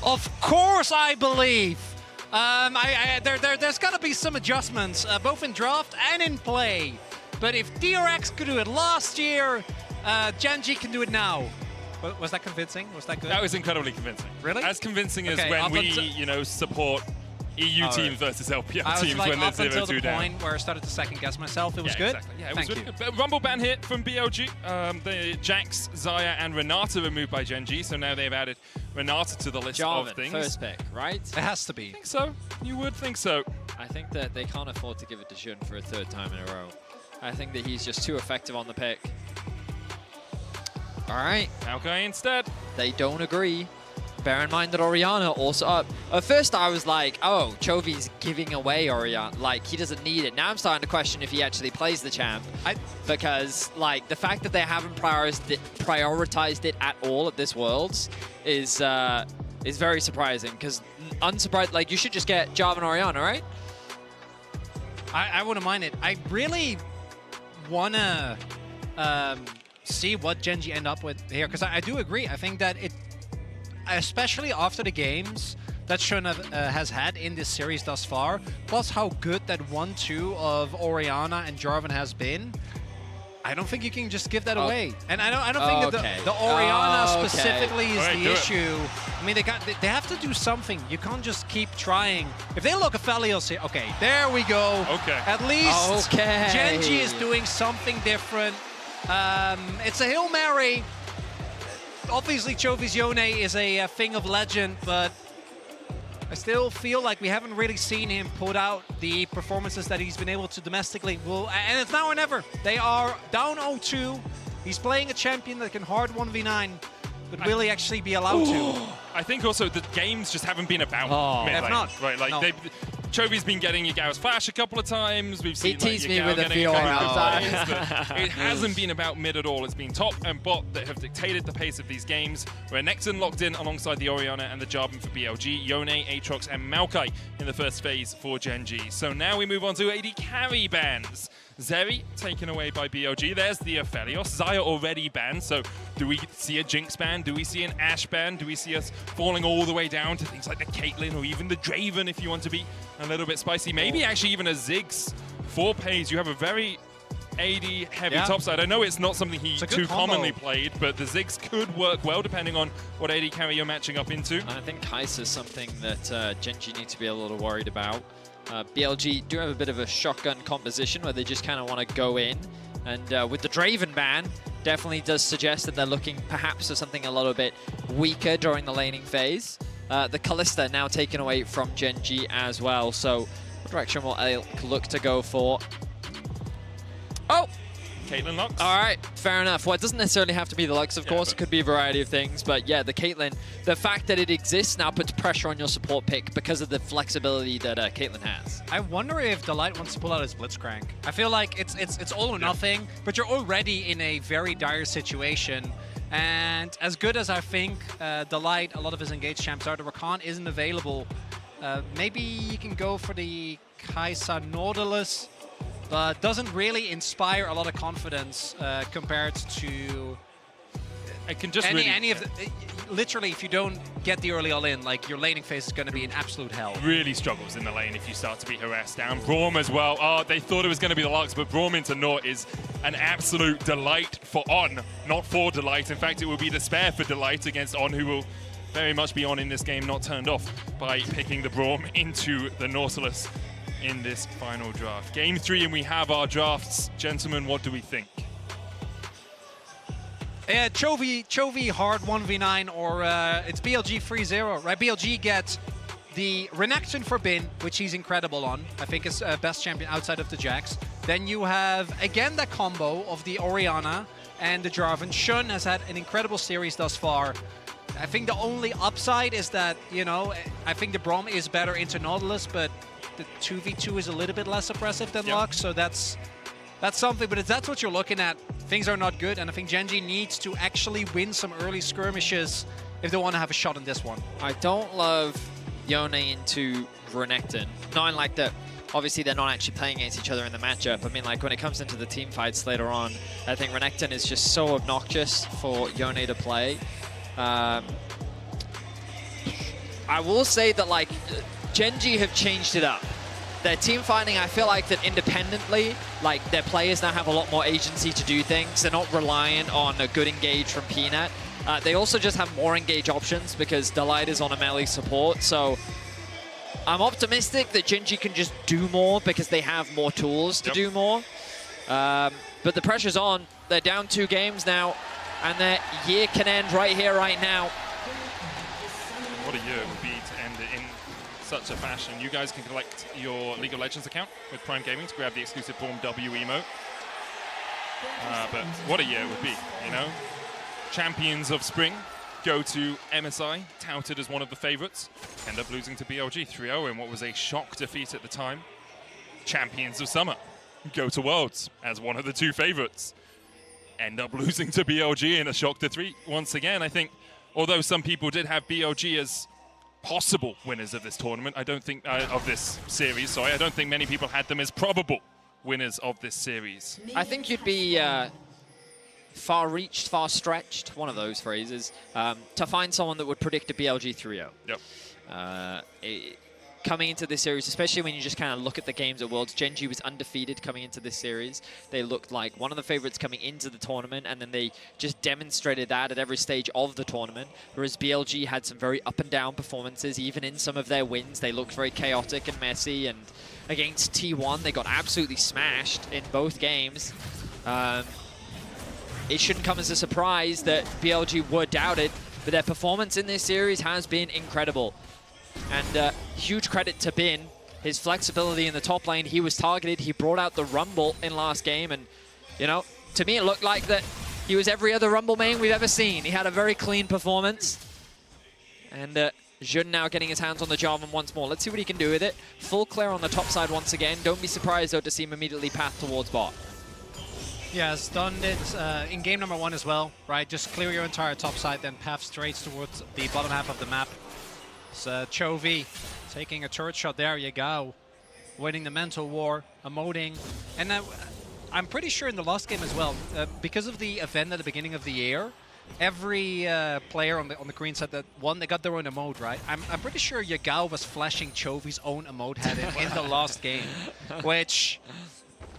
Of course, I believe. There's got to be some adjustments, both in draft and in play. But if DRX could do it last year, GENG can do it now. Was that convincing? Was that good? That was incredibly convincing. Really? As convincing as when we, support EU teams versus LPL teams when they're 0-2 down. Up until the point where I started to second guess myself, it was good. Exactly. Yeah, it Thank was you. really good. Rumble ban hit from BLG. The Jax, Xayah, and Renata were moved by GENG, so now they've added Renata to the list of things. First pick, right? It has to be. I think so. You would think so. I think that they can't afford to give it to Jun for a third time in a row. I think that he's just too effective on the pick. All right. Maokai instead. They don't agree. Bear in mind that Orianna also up. At first I was like, oh, Chovy's giving away Orianna. Like, he doesn't need it. Now I'm starting to question if he actually plays the champ. Because, like, the fact that they haven't prioritized it at all at this Worlds is very surprising. Because unsurprised, like, you should just get Jarvan and Orianna, right? I wouldn't mind it. I really want to see what GENG end up with here. Because I do agree. I think that it... especially after the games that Shun has had in this series thus far, plus how good that 1-2 of Orianna and Jarvan has been, I don't think you can just give that away. And I don't think that the Orianna specifically is the issue. I mean, they have to do something. You can't just keep trying. If they look at Felios here, okay, there we go. Okay. At least GENG is doing something different. It's a Hail Mary. Obviously, Chovy's Yone is a thing of legend, but I still feel like we haven't really seen him put out the performances that he's been able to domestically. And it's now or never. They are down 0-2. He's playing a champion that can hard 1v9, but will he actually be allowed to? I think also the games just haven't been about mid lane. If not. Right, like Chovy's been getting Yagao's flash a couple of times. We've seen teased me Yagao with a getting Fiora. It hasn't been about mid at all. It's been top and bot that have dictated the pace of these games. Where Nexon locked in alongside the Orianna and the Jarvan for BLG, Yone, Aatrox, and Maokai in the first phase for GENG. So now we move on to AD carry bans. Zeri taken away by BLG. There's the Aphelios. Xayah already banned, so do we see a Jinx ban? Do we see an Ashe ban? Do we see us falling all the way down to things like the Caitlyn or even the Draven if you want to be a little bit spicy? Maybe actually even a Ziggs for Pays. You have a very AD heavy topside. I know it's not something he too commonly played, but the Ziggs could work well depending on what AD carry you're matching up into. I think Kai'Sa is something that GENG need to be a little worried about. BLG do have a bit of a shotgun composition where they just kind of want to go in. And with the Draven ban, definitely does suggest that they're looking perhaps for something a little bit weaker during the laning phase. The Kalista now taken away from GENG as well. So what direction will Elk look to go for? Oh! Caitlyn Lux. All right, fair enough. Well, it doesn't necessarily have to be the Lux, of course. It could be a variety of things. But yeah, the Caitlyn, the fact that it exists now puts pressure on your support pick because of the flexibility that Caitlyn has. I wonder if Delight wants to pull out his Blitzcrank. I feel like it's all or nothing, but you're already in a very dire situation. And as good as I think Delight, a lot of his engaged champs are, the Rakan isn't available. Maybe you can go for the Kai'Sa Nautilus, but doesn't really inspire a lot of confidence compared to any of the... Literally, if you don't get the early all-in, like, your laning phase is going to be an absolute hell. Really struggles in the lane if you start to be harassed down. Braum as well. Oh, they thought it was going to be the Lux, but Braum into Naught is an absolute delight for On, not for Delight. In fact, it will be despair for Delight against On, who will very much be on in this game, not turned off by picking the Braum into the Nautilus in this final draft. Game 3, and we have our drafts. Gentlemen, what do we think? Yeah, Chovy hard 1v9, or it's BLG 3-0, right? BLG gets the Renekton for Bin, which he's incredible on. I think is best champion outside of the Jax. Then you have, again, that combo of the Orianna and the Jarvan. Shun has had an incredible series thus far. I think the only upside is that, you know, I think the Braum is better into Nautilus, but the 2v2 is a little bit less oppressive than Lux, so that's something. But if that's what you're looking at, things are not good, and I think GENG needs to actually win some early skirmishes if they want to have a shot in this one. I don't love Yone into Renekton. Not in like that. Obviously, they're not actually playing against each other in the matchup. I mean, like, when it comes into the team fights later on, I think Renekton is just so obnoxious for Yone to play. I will say that, like, GENG have changed it up. Their team fighting, I feel like that independently, like, their players now have a lot more agency to do things. They're not reliant on a good engage from Peanut. They also just have more engage options because Delight is on a melee support. So I'm optimistic that GENG can just do more because they have more tools to do more. But the pressure's on. They're down 2 games now, and their year can end right here, right now. What a year it would be to end it in such a fashion. You guys can collect your League of Legends account with Prime Gaming to grab the exclusive Form W emote. But what a year it would be, you know? Champions of Spring go to MSI, touted as one of the favorites. End up losing to BLG 3-0 in what was a shock defeat at the time. Champions of Summer go to Worlds as one of the 2 favorites. End up losing to BLG in a shock defeat once again. I think, although some people did have BLG as possible winners of this tournament, I don't think, of this series, sorry, I don't think many people had them as probable winners of this series. I think you'd be far-reached, far-stretched, one of those phrases, to find someone that would predict a BLG 3-0. Yep. Coming into this series, especially when you just kind of look at the games at Worlds, GENG was undefeated coming into this series. They looked like one of the favorites coming into the tournament, and then they just demonstrated that at every stage of the tournament, whereas BLG had some very up and down performances. Even in some of their wins, they looked very chaotic and messy, and against T1, they got absolutely smashed in both games. It shouldn't come as a surprise that BLG were doubted, but their performance in this series has been incredible. And huge credit to Bin, his flexibility in the top lane. He was targeted, he brought out the Rumble in last game, and, you know, to me it looked like that he was every other Rumble main we've ever seen. He had a very clean performance. And Jun now getting his hands on the Jarvan once more. Let's see what he can do with it. Full clear on the top side once again. Don't be surprised, though, to see him immediately path towards bot. Yeah, has done it in game number 1 as well, right? Just clear your entire top side, then path straight towards the bottom half of the map. So Chovy taking a turret shot, there you go. Winning the mental war, emoting. And I'm pretty sure in the last game as well, because of the event at the beginning of the year, every player on the green side that won, they got their own emote, right? I'm pretty sure Yagao was flashing Chovy's own emote head in the last game, which,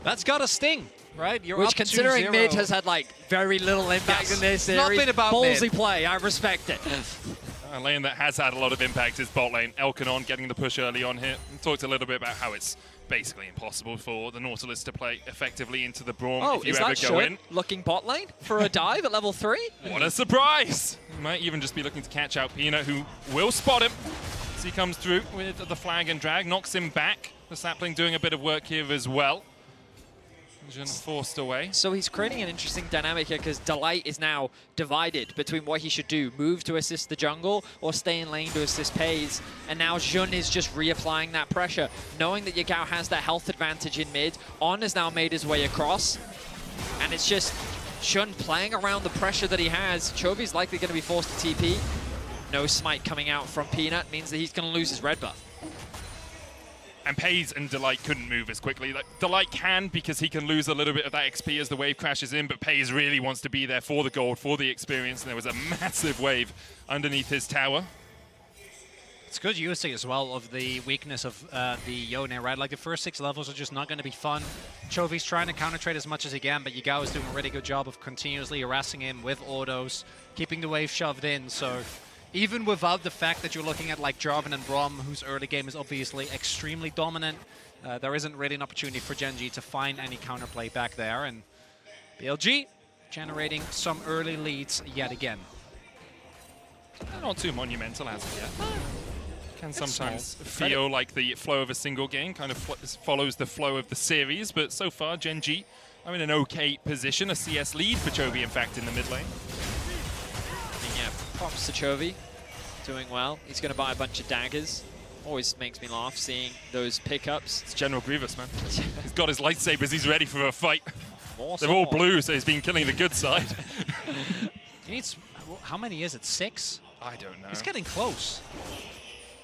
that's got a sting, right? You're Which, up considering 2-0. mid has had like very little impact in this series, not been about ballsy mid. play, I respect it. A lane that has had a lot of impact is bot lane. Elkanon getting the push early on here. We talked a little bit about how it's basically impossible for the Nautilus to play effectively into the Braum if you ever go in. Looking bot lane for a dive at level 3? What a surprise! He might even just be looking to catch out Peanut, who will spot him as he comes through with the flag and drag, knocks him back. The sapling doing a bit of work here as well. Forced away. So he's creating an interesting dynamic here because Delight is now divided between what he should do, move to assist the jungle or stay in lane to assist Pays. And now Jun is just reapplying that pressure, knowing that Yagao has that health advantage in mid. On has now made his way across, and it's just Jun playing around the pressure that he has. Chovy's likely going to be forced to TP. No smite coming out from Peanut means that he's going to lose his red buff. And Pays and Delight couldn't move as quickly. Like, Delight can, because he can lose a little bit of that XP as the wave crashes in, but Pays really wants to be there for the gold, for the experience, and there was a massive wave underneath his tower. It's good usage as well of the weakness of the Yone, right? Like, the first 6 levels are just not going to be fun. Chovy's trying to counter-trade as much as he can, but Yagao is doing a really good job of continuously harassing him with autos, keeping the wave shoved in, so even without the fact that you're looking at like Jarvan and Braum, whose early game is obviously extremely dominant, there isn't really an opportunity for GENG to find any counterplay back there, and BLG generating some early leads yet again. Not too monumental as of yet. Can sometimes small. feel like the flow of a single game kind of follows the flow of the series, but so far GENG are in an okay position, a CS lead for Chovy in fact in the mid lane. Yeah, props to Chovy, doing well. He's going to buy a bunch of daggers. Always makes me laugh seeing those pickups. It's General Grievous, man. He's got his lightsabers, he's ready for a fight. More They're all blue, so he's been killing the good side. He needs, how many is it, 6? I don't know. He's getting close.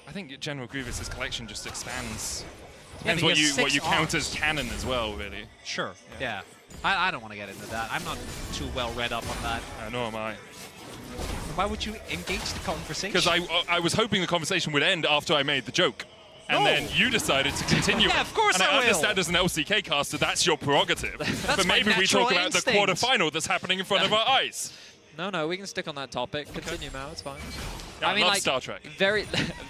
I think General Grievous's collection just expands. Yeah, Depends he what has you 6 count arms. as canon as well, really. Sure, yeah. I don't want to get into that. I'm not too well read up on that. Nor am I. Why would you engage the conversation? Because I was hoping the conversation would end after I made the joke. And then you decided to continue. Yeah, of course and I I will. understand as an LCK caster, that's your prerogative. But maybe we talk about the quarterfinal that's happening in front of our eyes. No, we can stick on that topic. Continue, Mao, it's fine. Yeah, I mean, love like, Star Trek.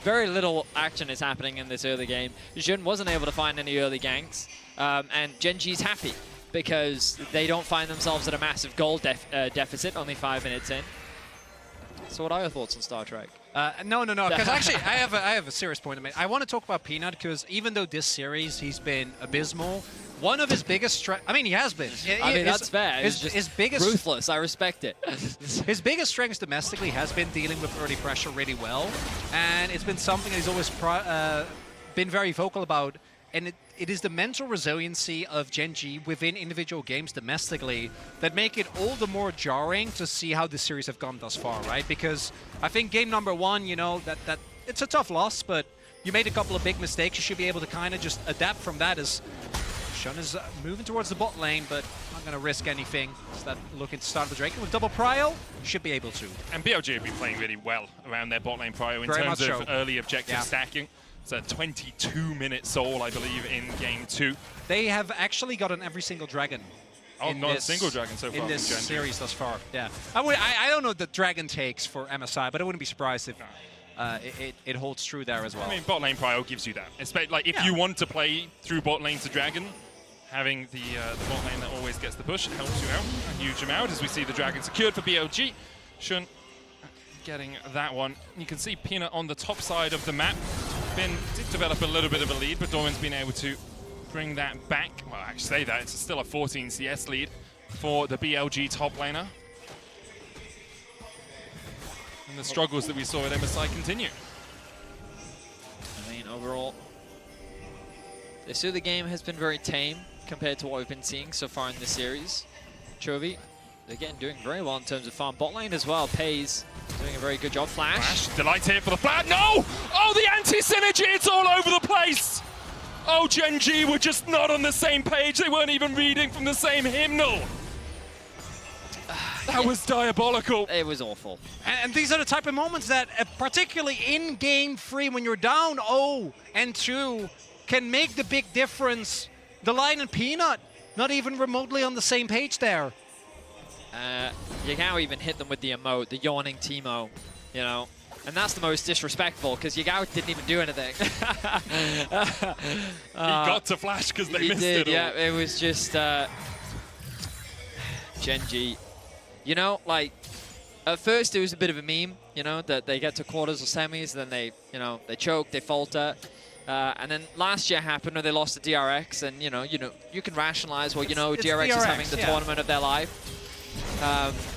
very little action is happening in this early game. Jun wasn't able to find any early ganks, and GenG's happy because they don't find themselves at a massive goal deficit, only 5 minutes in. So what are your thoughts on Star Trek? No, because actually I have a serious point to make. I want to talk about Peanut because even though this series he's been abysmal, one of his biggest strengths, I mean, he has been. I mean, that's fair. His biggest ruthless. I respect it. His biggest strengths domestically has been dealing with early pressure really well, and it's been something that he's always been very vocal about. And it is the mental resiliency of GENG within individual games domestically that make it all the more jarring to see how this series have gone thus far, right? Because I think game number 1, you know, that it's a tough loss, but you made a couple of big mistakes. You should be able to kind of just adapt from that as Shun is moving towards the bot lane, but not going to risk anything. Is that looking to start the Drake with double prio? Should be able to. And BLG have been playing really well around their bot lane prio in Very terms much of so. early objective stacking. It's a 22-minute soul, I believe, in game 2. They have actually gotten every single dragon. Oh, not a single dragon so far in this from GENG. series thus far. Yeah, I don't know the dragon takes for MSI, but I wouldn't be surprised if it holds true there as well. I mean, bot lane prio gives you that. Like if you want to play through bot lane to dragon, having the bot lane that always gets the push helps you out a huge amount. As we see the dragon secured for BLG, Shun getting that one. You can see Peanut on the top side of the map. Did develop a little bit of a lead, but Dorman's been able to bring that back. Well, I actually say that, it's still a 14 CS lead for the BLG top laner. And the struggles that we saw at MSI continue. I mean, overall, this early game has been very tame compared to what we've been seeing so far in the series. Chovy, again, doing very well in terms of farm. Bot lane as well, Pays doing a very good job. Flash. Delight here for the flat. No! Oh, the anti-synergy, it's all over the place! Oh, GENG were just not on the same page. They weren't even reading from the same hymnal. That was diabolical. It was awful. And these are the type of moments that, particularly in game 3, when you're down 0 and 2, can make the big difference. The Lion and Peanut, not even remotely on the same page there. Yagao even hit them with the emote, the yawning Teemo, you know. And that's the most disrespectful, because Yagao didn't even do anything. He got to flash because they missed it all. Yeah, it was just GENG. You know, like, at first it was a bit of a meme, you know, that they get to quarters or semis, then they, you know, they choke, they falter. And then last year happened when they lost to DRX, and you can rationalize, well, DRX is having the tournament of their life.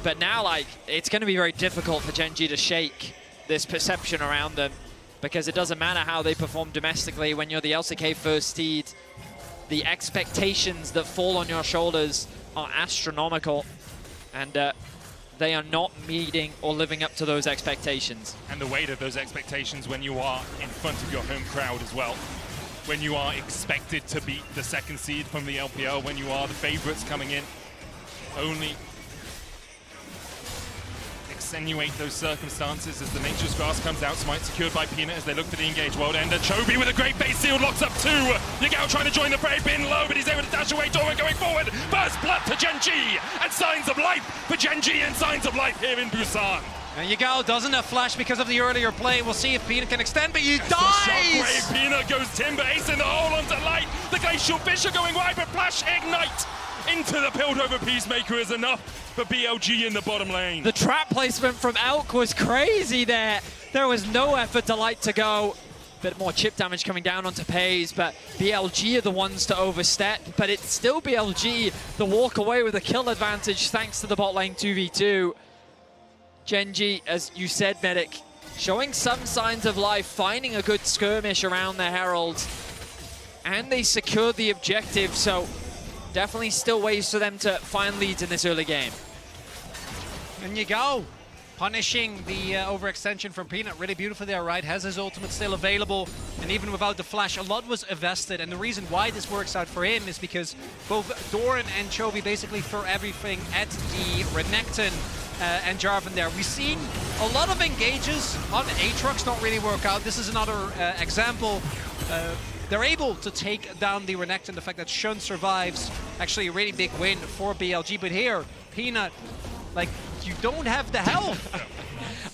But now, like, it's going to be very difficult for GENG to shake this perception around them, because it doesn't matter how they perform domestically when you're the LCK first seed. The expectations that fall on your shoulders are astronomical, and they are not meeting or living up to those expectations. And the weight of those expectations when you are in front of your home crowd as well. When you are expected to beat the second seed from the LPL, when you are the favorites coming in, only accentuate those circumstances as the Nature's Grasp comes out. Smite secured by Peanut as they look for the engage world ender. Chovy with a great base shield locks up 2. Yagao trying to join the fray, bin low, but he's able to dash away. Dorman going forward. First blood to GENG, and signs of life for GENG, and signs of life here in Busan. And Yagao doesn't have flash because of the earlier play. We'll see if Peanut can extend, but he dies! Shockwave, Peanut goes timber, ace in the hole onto light. The Glacial Fish are going wide, but flash ignite into the Piltover Peacemaker is enough for BLG in the bottom lane. The trap placement from Elk was crazy there. There was no effort to light to go. Bit more chip damage coming down onto Pays, but BLG are the ones to overstep. But it's still BLG, the walk away with a kill advantage thanks to the bot lane 2v2. GENG, as you said, Medic, showing some signs of life, finding a good skirmish around the Herald. And they secured the objective, so definitely still ways for them to find leads in this early game. And Yagao punishing the overextension from Peanut really beautifully there, right? Has his ultimate still available, and even without the flash, a lot was invested. And the reason why this works out for him is because both Doran and Chovy basically throw everything at the Renekton and Jarvan there. We've seen a lot of engages on Aatrox don't really work out. This is another example. They're able to take down the Renekton. The fact that Shun survives, actually a really big win for BLG. But here, Peanut, like, you don't have the health.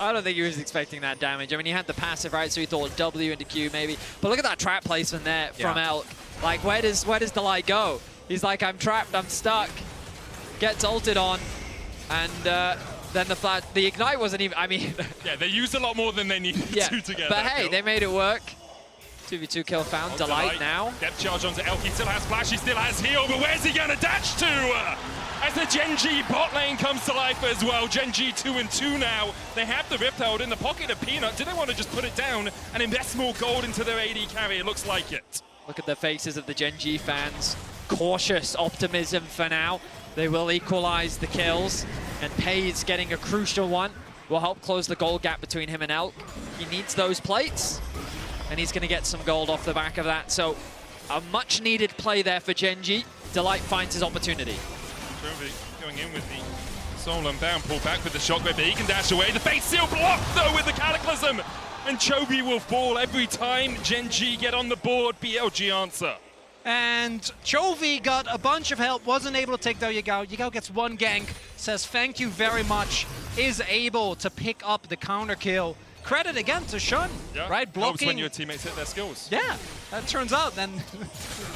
I don't think he was expecting that damage. I mean, he had the passive, right? So he thought W into Q maybe. But look at that trap placement there from Elk. Like, where does Delight go? He's like, I'm trapped, I'm stuck. Gets ulted on, and then the ignite wasn't even. I mean, yeah, they used a lot more than they needed to get. But hey, kill. they made it work. 2v2 kill found. Oh, Delight now. Depth charge onto Elk. He still has flash. He still has heal. But where's he gonna dash to? As the GENG bot lane comes to life as well. GENG 2-2 now. They have the Rift Herald in the pocket of Peanut. Do they want to just put it down and invest more gold into their AD carry? It looks like it. Look at the faces of the GENG fans. Cautious optimism for now. They will equalize the kills, and Pay's getting a crucial one. Will help close the gold gap between him and Elk. He needs those plates, and he's going to get some gold off the back of that. So a much needed play there for GENG. Delight finds his opportunity. Chovy going in with the Soul Unbound, pull back with the shockwave, but he can dash away. The face seal blocked though with the Cataclysm, and Chovy will fall every time GENG get on the board. BLG answer. And Chovy got a bunch of help, wasn't able to take down Yagao. Yagao gets one gank, says thank you very much, is able to pick up the counter kill. Credit again to Shun, right? Blocking. Helps when your teammates hit their skills. Yeah, that turns out then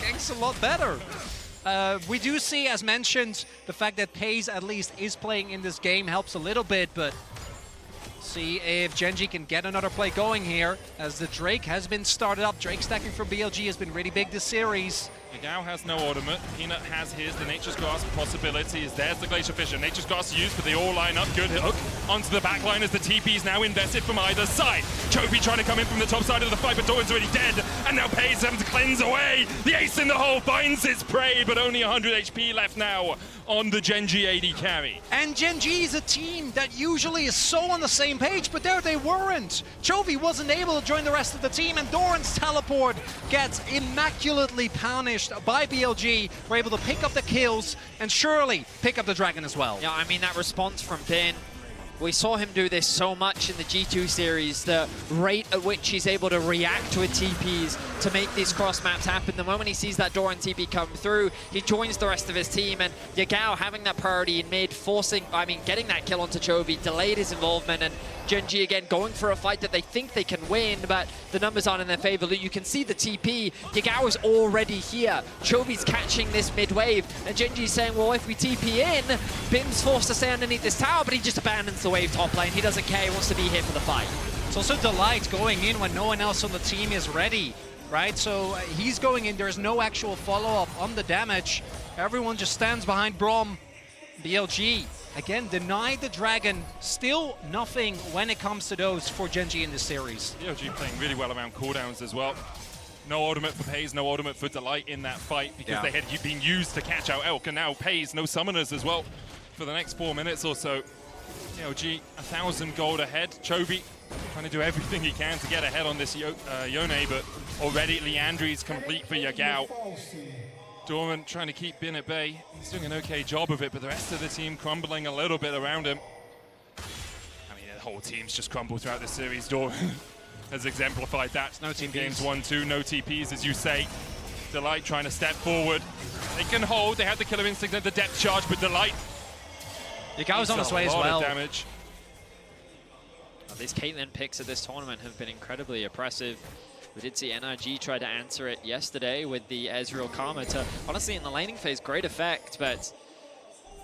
gank's a lot better. We do see, as mentioned, the fact that Paze at least is playing in this game helps a little bit, but see if GENG can get another play going here, as the Drake has been started up. Drake stacking for BLG has been really big this series. Yagao has no ultimate. Peanut has his. The Nature's Grasp possibility is there's the Glacier Fissure. Nature's Grasp used, but they all line up. Good hook onto the back line as the TP is now invested from either side. Chovy trying to come in from the top side of the fight, but Doran's already dead. And now Paze having to cleanse away. The ace in the hole finds its prey, but only 100 HP left now on the GENG AD carry. And GENG is a team that usually is so on the same page, but there they weren't. Chovy wasn't able to join the rest of the team, and Doran's teleport gets immaculately punished by BLG. We're able to pick up the kills and surely pick up the dragon as well. Yeah, I mean, that response from Bin, we saw him do this so much in the G2 series, the rate at which he's able to react with TPs to make these cross maps happen. The moment he sees that Doran TP come through, he joins the rest of his team, and Yagao having that priority in mid, getting that kill onto Chovy, delayed his involvement, and GENG again going for a fight that they think they can win, but the numbers aren't in their favor. You can see the TP, Yagao is already here. Chovy's catching this mid wave, and GENG's saying, well, if we TP in, Bin's forced to stay underneath this tower, but he just abandons the wave top lane. He doesn't care, he wants to be here for the fight. It's also Delight going in when no one else on the team is ready, right? So he's going in, there's no actual follow-up on the damage. Everyone just stands behind Braum. BLG, again, denied the dragon. Still nothing when it comes to those for GENG in this series. BLG playing really well around cooldowns as well. No ultimate for Paze, no ultimate for Delight in that fight because they had been used to catch out Elk, and now Paze, no summoners as well for the next 4 minutes or so. BLG 1,000 gold ahead. Chovy trying to do everything he can to get ahead on this Yone, but already Leandri's complete for Yagao. Doran trying to keep Bin at bay. He's doing an okay job of it, but the rest of the team crumbling a little bit around him. I mean, the whole team's just crumbled throughout this series. Doran has exemplified that. No team games 1-2, no TPs, as you say. Delight trying to step forward. They can hold. They had the killer instinct at the depth charge, but Delight. Yagao's on his way as well. Damage. These Caitlyn picks at this tournament have been incredibly oppressive. We did see NRG try to answer it yesterday with the Ezreal Karma to, honestly, in the laning phase, great effect, but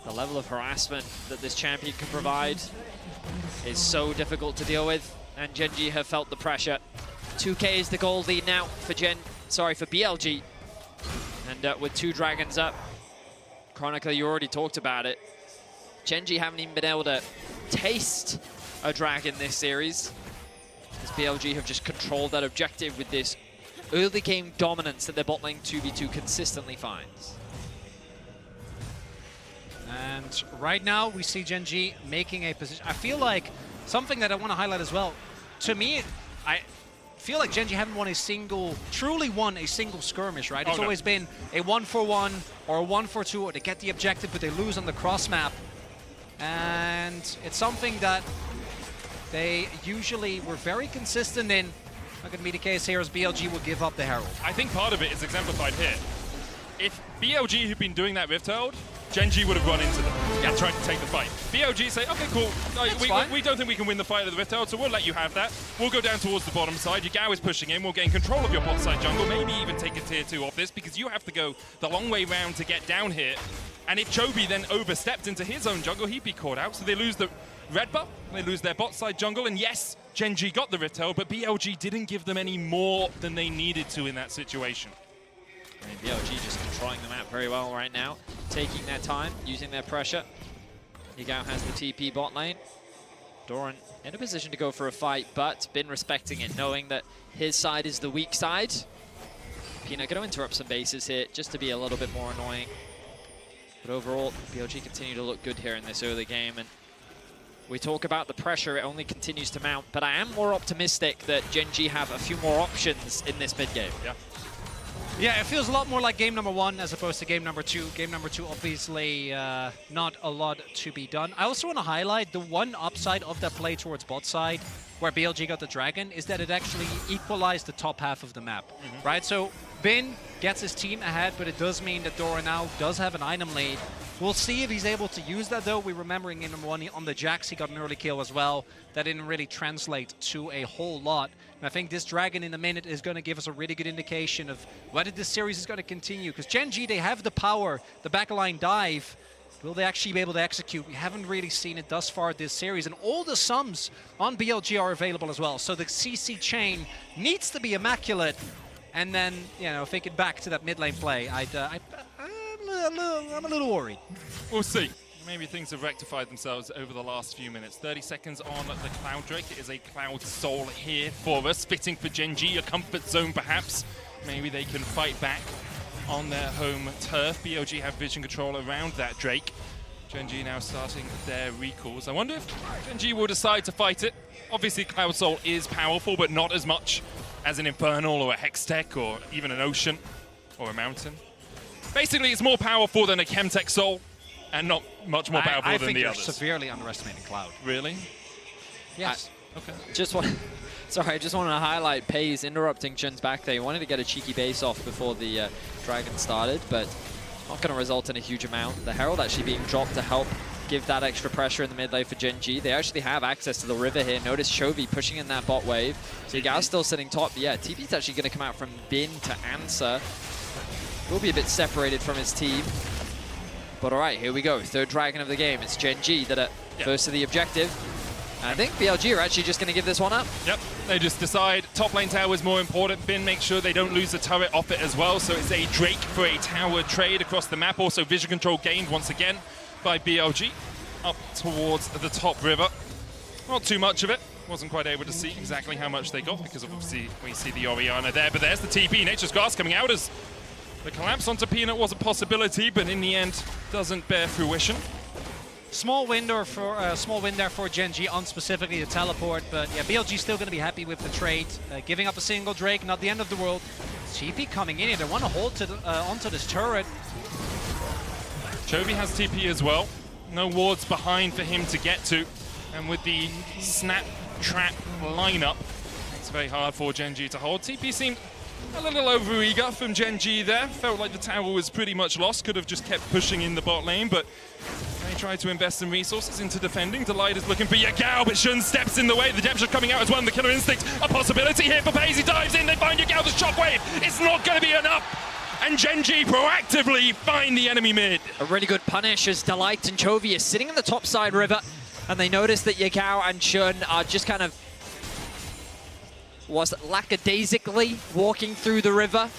the level of harassment that this champion can provide is so difficult to deal with, and GENG have felt the pressure. 2K is the gold lead now for BLG, and with 2 dragons up, Chronicler, you already talked about it. GENG haven't even been able to taste a dragon this series, as BLG have just controlled that objective with this early game dominance that their bot lane 2v2 consistently finds. And right now we see GENG making a position. I feel like something that I want to highlight as well. To me, I feel like GENG haven't truly won a single skirmish, right? It's always been a 1-for-1 or a 1-for-2, or they get the objective but they lose on the cross map. And it's something that they usually were very consistent in. Not going to be the case here as BLG will give up the Herald. I think part of it is exemplified here. If BLG had been doing that Rift Herald, GENG would have run into them and tried to take the fight. BLG say, okay, cool, we don't think we can win the fight of the Rift Herald, so we'll let you have that. We'll go down towards the bottom side. Yagao is pushing in. We'll gain control of your bot side jungle, maybe even take a tier 2 off this, because you have to go the long way round to get down here. And if Chovy then overstepped into his own jungle, he'd be caught out. So they lose the red buff, they lose their bot side jungle, and yes, GENG got the Rift Herald, but BLG didn't give them any more than they needed to in that situation. And BLG just controlling the map very well right now, taking their time, using their pressure. Yagao has the TP bot lane. Doran in a position to go for a fight, but been respecting it, knowing that his side is the weak side. Peanut going to interrupt some bases here, just to be a little bit more annoying. But overall, BLG continue to look good here in this early game, and we talk about the pressure, it only continues to mount, but I am more optimistic that GENG have a few more options in this mid game. Yeah, it feels a lot more like game number 1 as opposed to game number 2. Game number 2, obviously, not a lot to be done. I also want to highlight the one upside of that play towards bot side, where BLG got the Dragon, is that it actually equalized the top half of the map, right? So Bin gets his team ahead, but it does mean that Dora now does have an item lead. We'll see if he's able to use that, though. We remember in game number 1 on the Jax, he got an early kill as well. That didn't really translate to a whole lot. And I think this Dragon in a minute is going to give us a really good indication of whether this series is going to continue. Because GENG, they have the power, the backline dive. Will they actually be able to execute? We haven't really seen it thus far this series. And all the sums on BLG are available as well. So the CC chain needs to be immaculate. And then, you know, thinking back to that mid lane play, I'm a little worried. We'll see. Maybe things have rectified themselves over the last few minutes. 30 seconds on the Cloud Drake. It is a Cloud Soul here for us. Fitting for GENG, a comfort zone perhaps. Maybe they can fight back on their home turf. BLG have vision control around that Drake. GENG now starting their recalls. I wonder if GENG will decide to fight it. Obviously Cloud Soul is powerful, but not as much as an Infernal or a Hextech or even an Ocean or a Mountain. Basically, it's more powerful than a Chemtech Soul, and not much more powerful than the others. I think you're severely underestimating Cloud. Really? Yes. Okay. I just wanted to highlight Pays interrupting Chun's back there. He wanted to get a cheeky base off before the Dragon started, but not going to result in a huge amount. The Herald actually being dropped to help give that extra pressure in the mid lane for GENG. They actually have access to the river here. Notice Chovy pushing in that bot wave. So Yagao's still sitting top. Yeah, TP's actually going to come out from Bin to answer. Will be a bit separated from his team. But all right, here we go. Third Dragon of the game. It's GENG that are first to the objective. And I think BLG are actually just going to give this one up. Yep, they just decide top lane tower is more important. Bin makes sure they don't lose the turret off it as well. So it's a Drake for a tower trade across the map. Also vision control gained once again by BLG up towards the top river. Not too much of it. Wasn't quite able to see exactly how much they got because obviously we see the Orianna there. But there's the TP. Nature's Grasp coming out as the collapse onto Peanut was a possibility, but in the end doesn't bear fruition. Small win there for GENG on specifically the teleport, but yeah, BLG still going to be happy with the trade. Giving up a single Drake, not the end of the world. TP coming in here. They want to hold to onto this turret. Chovy has TP as well. No wards behind for him to get to. And with the snap trap lineup, it's very hard for GENG to hold. TP seemed a little over-eager from GENG there. Felt like the tower was pretty much lost. Could have just kept pushing in the bot lane, but they tried to invest some resources into defending. Delight is looking for Yagao, but Shun steps in the way. The Depth coming out as well. The Killer Instinct, a possibility here for Pays. He dives in. They find Yagao. The Shockwave. It's not going to be enough. And GENG proactively find the enemy mid. A really good punish as Delight and Chovy are sitting in the top side river, and they notice that Yagao and Shun are just kind of lackadaisically walking through the river.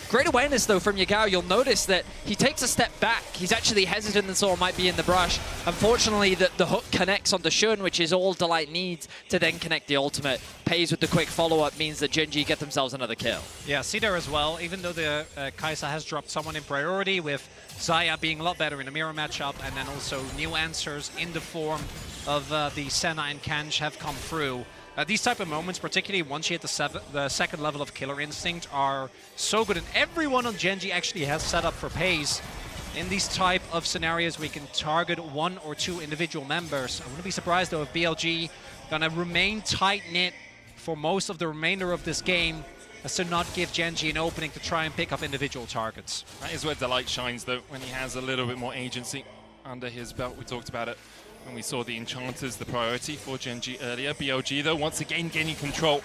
Great awareness, though, from Yagao. You'll notice that he takes a step back. He's actually hesitant and so might be in the brush. Unfortunately, the hook connects onto Shun, which is all Delight needs to then connect the ultimate. Pays with the quick follow-up means that GENG get themselves another kill. Yeah, see there as well, even though the Kai'Sa has dropped someone in priority, with Xayah being a lot better in a mirror matchup, and then also new answers in the form of the Senna and Kanj have come through. These type of moments, particularly once you hit the second level of Killer Instinct, are so good. And everyone on GENG actually has set up for Pays. in these type of scenarios, we can target 1 or 2 individual members. I wouldn't be surprised though if BLG gonna remain tight-knit for most of the remainder of this game, as to not give GENG an opening to try and pick up individual targets. That is where Delight shines though, when he has a little bit more agency under his belt. We talked about it when we saw the Enchanters, the priority for GENG earlier. BLG though, once again gaining control.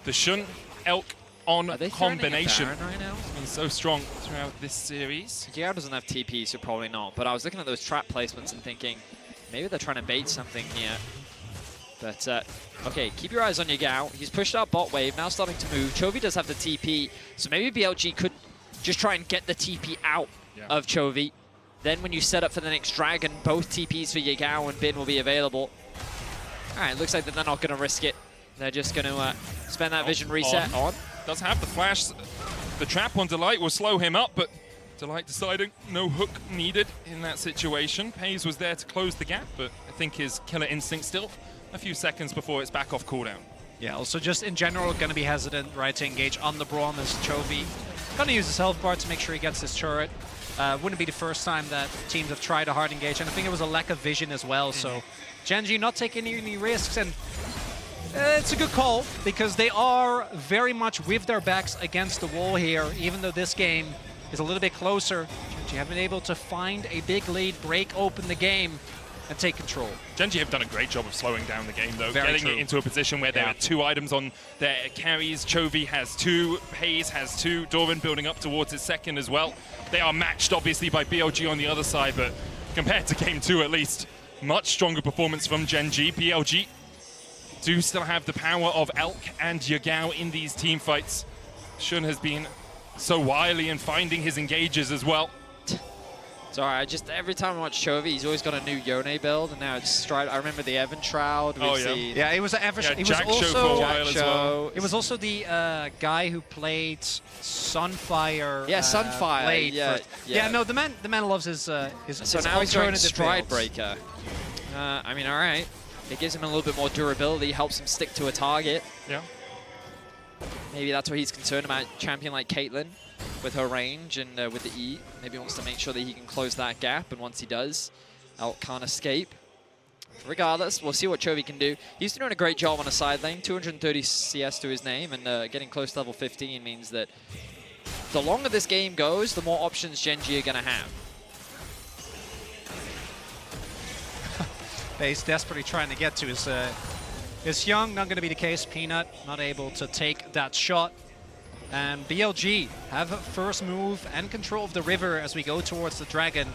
The Shun, Elk on combination right now? has been so strong throughout this series. Yagao doesn't have TP, so probably not. But I was looking at those trap placements and thinking, maybe they're trying to bait something here. But, okay, keep your eyes on Yagao. He's pushed out bot wave, now starting to move. Chovy does have the TP, so maybe BLG could just try and get the TP out of Chovy. Then when you set up for the next dragon, both TPs for Yagao and Bin will be available. All right, looks like that they're not going to risk it. They're just going to spend that vision reset on. Does have the flash. The trap on Delight will slow him up, but Delight deciding no hook needed in that situation. Pays was there to close the gap, but I think his killer instinct still a few seconds before it's back off cooldown. Yeah, also just in general, going to be hesitant, right, to engage on the Braum as Chovy. Going to use his health bar to make sure he gets his turret. Wouldn't be the first time that teams have tried a hard engage, and I think it was a lack of vision as well, so GENG not taking any risks, and it's a good call, because they are very much with their backs against the wall here, even though this game is a little bit closer. GENG have been able to find a big lead, break open the game, and take control. GENG have done a great job of slowing down the game, though, getting it into a position where there are 2 items on their carries. Chovy has 2, Pays has 2, Doran building up towards his second as well. They are matched, obviously, by BLG on the other side, but compared to Game 2, at least, much stronger performance from GENG. BLG do still have the power of Elk and Yagao in these team fights. Shun has been so wily in finding his engages as well. Sorry, every time I watch Chovy, he's always got a new Yone build, and now it's Stride. I remember the Evan Shroud. Yeah, it was an Evan. Yeah, it was Jack also Show for a while as well. It was also the guy who played Sunfire. Yeah, Sunfire. Yeah, no, the man loves his. So now he's going Stride builds. Breaker. I mean, all right. It gives him a little bit more durability, helps him stick to a target. Yeah. Maybe that's what he's concerned about. Champion like Caitlyn, with her range and with the E, maybe wants to make sure that he can close that gap, and once he does, Elk can't escape. Regardless, we'll see what Chovy can do. He's doing a great job on a side lane, 230 CS to his name, and getting close to level 15 means that the longer this game goes, the more options GENG are going to have. He's desperately trying to get to his Young, not going to be the case. Peanut not able to take that shot. And BLG have first move and control of the river as we go towards the dragon.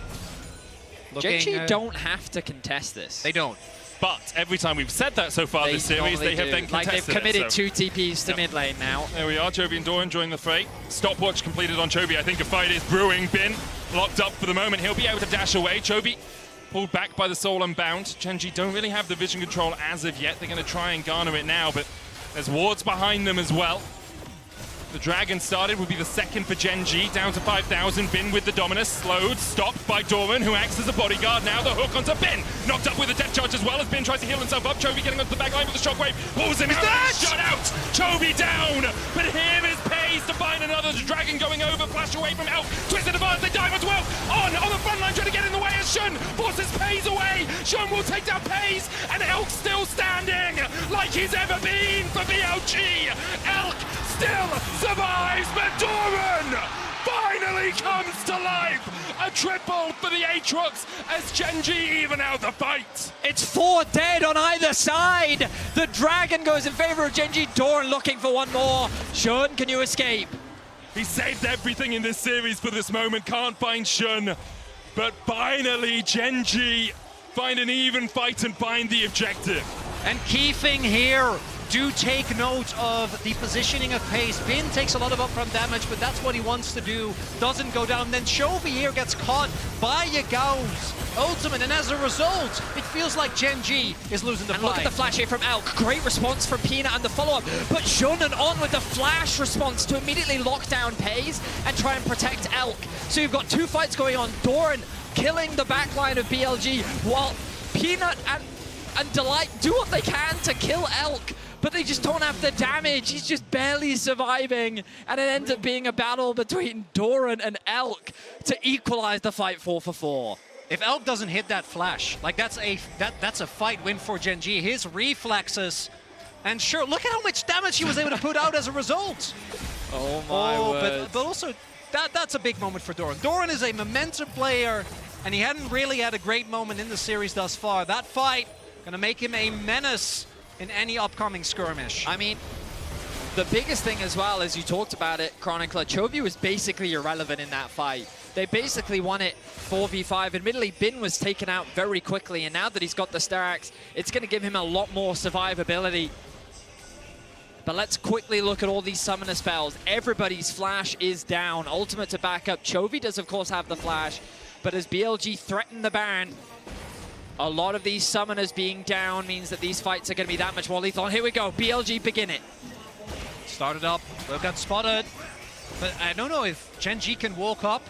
GENG don't have to contest this. They don't. But every time we've said that so far this series, they have then contested they've committed it, so. 2 TPs to mid lane now. There we are, Chovy and Doran join the fray. Stopwatch completed on Chovy. I think a fight is brewing. Bin locked up for the moment. He'll be able to dash away. Chovy pulled back by the Soul Unbound. GENG don't really have the vision control as of yet. They're going to try and garner it now, but there's wards behind them as well. The Dragon started, would be the second for GENG, down to 5,000. Bin with the Dominus, slowed, stopped by Doran, who acts as a bodyguard now. The hook onto Bin, knocked up with a death charge as well as Bin tries to heal himself up. Chovy getting onto the back line with the shockwave, pulls him out, shot out! Chovy down, but here is Pays to find another. The Dragon going over, flash away from Elk, twisted advance, they dive as well. On the front line, trying to get in the way as Shun forces Pays away. Shun will take down Pays, and Elk still standing like he's ever been for BLG. Elk still survives, but Doran finally comes to life. A triple for the Aatrox as GENG even out the fight. It's 4 dead on either side. The Dragon goes in favor of GENG. Doran looking for one more. Shun, can you escape? He saved everything in this series for this moment. Can't find Shun, but finally GENG find an even fight and find the objective. And key thing here, do take note of the positioning of Pace. Bin takes a lot of upfront damage, but that's what he wants to do. Doesn't go down. Then Chovy here gets caught by Yagao's ultimate, and as a result, it feels like GENG is losing the fight. And look at the flash here from Elk. Great response from Peanut and the follow-up. But Shun and On with the flash response to immediately lock down Pays and try and protect Elk. So you've got 2 fights going on. Doran killing the backline of BLG, while Peanut and Delight do what they can to kill Elk. but they just don't have the damage. He's just barely surviving, and it ends up being a battle between Doran and Elk to equalize the fight 4-for-4. If Elk doesn't hit that flash, like that's a fight win for GENG. His reflexes, and sure, look at how much damage he was able to put out as a result. Oh my word. But also, that's a big moment for Doran. Doran is a momentum player, and he hadn't really had a great moment in the series thus far. That fight gonna make him a menace in any upcoming skirmish. I mean, the biggest thing as well, as you talked about it, Chronicler, Chovy was basically irrelevant in that fight. They basically won it 4v5. Admittedly, Bin was taken out very quickly, and now that he's got the Star Axe, it's going to give him a lot more survivability. But let's quickly look at all these summoner spells. Everybody's flash is down. Ultimate to back up. Chovy does, of course, have the flash, but as BLG threaten the Baron, a lot of these summoners being down means that these fights are going to be that much more lethal. And here we go. BLG begin it. Started up, well got spotted, but I don't know if GENG can walk up.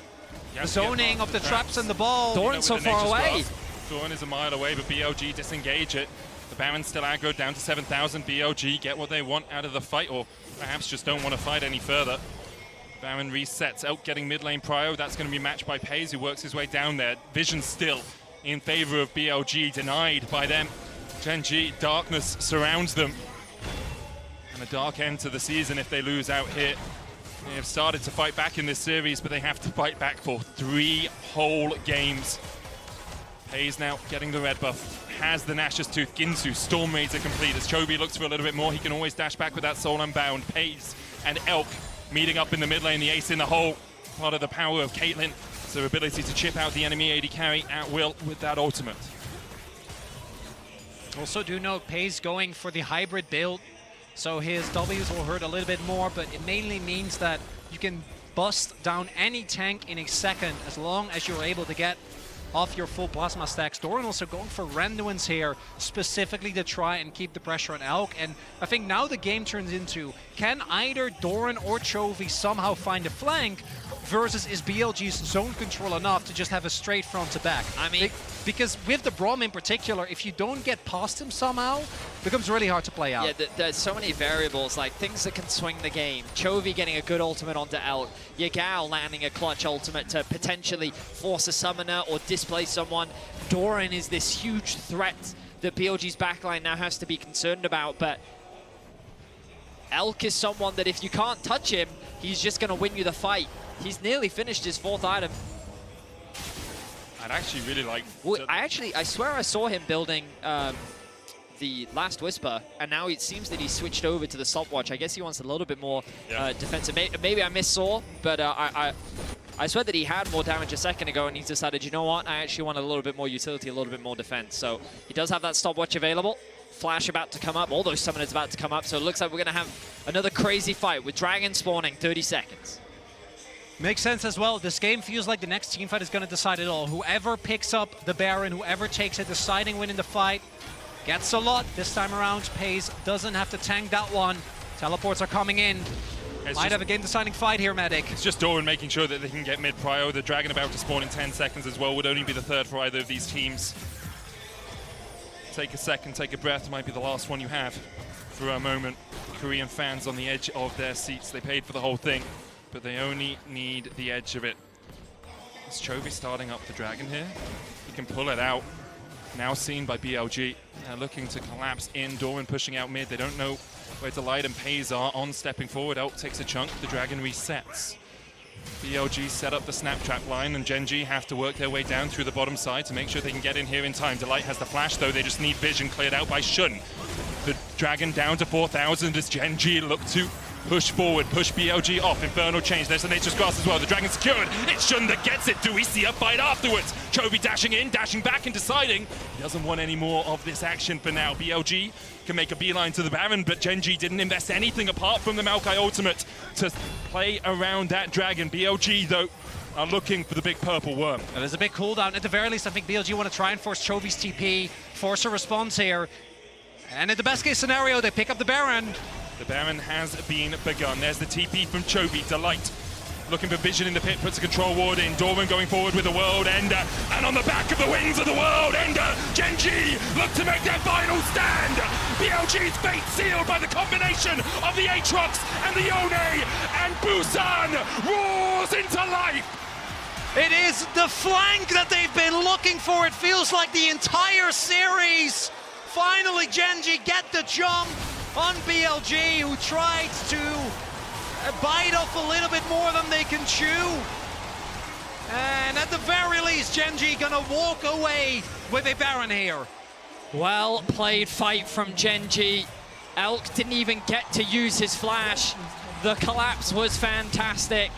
The zoning of the traps and the ball. Doran's so far away. Doran is a mile away, but BLG disengage it. The Baron still aggro down to 7,000. BLG get what they want out of the fight, or perhaps just don't want to fight any further. Baron resets. Elk getting mid lane prio. That's going to be matched by Pays, who works his way down there. Vision still in favor of BLG, denied by them. GENG, darkness surrounds them. And a dark end to the season if they lose out here. They have started to fight back in this series, but they have to fight back for 3 whole games. Pays now getting the red buff, has the Nash's Tooth. Ginsu, Storm Raids are complete. As Chovy looks for a little bit more, he can always dash back with that Soul Unbound. Pays and Elk meeting up in the mid lane, the ace in the hole. Part of the power of Caitlyn, it's their ability to chip out the enemy AD carry at will with that ultimate. Also do note Pays going for the hybrid build, so his W's will hurt a little bit more, but it mainly means that you can bust down any tank in a second as long as you're able to get off your full plasma stacks. Doran also going for Randuin's here, specifically to try and keep the pressure on Elk. And I think now the game turns into, can either Doran or Chovy somehow find a flank, versus is BLG's zone control enough to just have a straight front to back? I mean, because with the Braum in particular, if you don't get past him somehow, it becomes really hard to play out. Yeah, there's so many variables, like things that can swing the game. Chovy getting a good ultimate onto Elk. Yagao landing a clutch ultimate to potentially force a summoner or displace someone. Doran is this huge threat that BLG's backline now has to be concerned about, but Elk is someone that if you can't touch him, he's just going to win you the fight. He's nearly finished his 4th item. I'd actually really like... Well, I swear I saw him building the Last Whisper, and now it seems that he switched over to the stopwatch. I guess he wants a little bit more defensive. Maybe I missaw, but I swear that he had more damage a second ago, and he's decided, you know what, I actually want a little bit more utility, a little bit more defense. So he does have that stopwatch available. Flash about to come up, all those summoners about to come up, so it looks like we're going to have another crazy fight with Dragon spawning 30 seconds. Makes sense as well. This game feels like the next teamfight is going to decide it all. Whoever picks up the Baron, whoever takes a deciding win in the fight, gets a lot this time around. Pays doesn't have to tank that one. Teleports are coming in. Might have a game-deciding fight here, Medic. It's just Doran making sure that they can get mid-prio. The Dragon about to spawn in 10 seconds as well. Would only be the 3rd for either of these teams. Take a second, take a breath. Might be the last one you have for a moment. Korean fans on the edge of their seats. They paid for the whole thing, but they only need the edge of it. Is Chovy starting up the Dragon here? He can pull it out. Now seen by BLG. They're looking to collapse in. Doran pushing out mid. They don't know where Delight and Pays are on stepping forward. Elk takes a chunk. The Dragon resets. BLG set up the snap trap line, and GENG have to work their way down through the bottom side to make sure they can get in here in time. Delight has the flash, though. They just need vision cleared out by Shun. The Dragon down to 4,000 as GENG look to push forward, push BLG off. Infernal Change, there's the Nature's Grasp as well. The Dragon secured. It's Shun that gets it. Do we see a fight afterwards? Chovy dashing in, dashing back and deciding he doesn't want any more of this action for now. BLG can make a beeline to the Baron, but GENG didn't invest anything apart from the Maokai ultimate to play around that Dragon. BLG, though, are looking for the big purple worm. Well, there's a big cooldown. At the very least, I think BLG want to try and force Chovy's TP, force a response here. And in the best case scenario, they pick up the Baron. The Baron has been begun. There's the TP from Chovy. Delight looking for vision in the pit, puts a control ward in. Doran going forward with the World Ender, and on the back of the wings of the World Ender, GENG look to make their final stand. BLG's fate sealed by the combination of the Aatrox and the Yone, and Busan roars into life. It is the flank that they've been looking for. It feels like the entire series. Finally, GENG get the jump on BLG, who tried to bite off a little bit more than they can chew. And at the very least, GENG gonna walk away with a Baron here. Well played fight from GENG. Elk didn't even get to use his flash. The collapse was fantastic.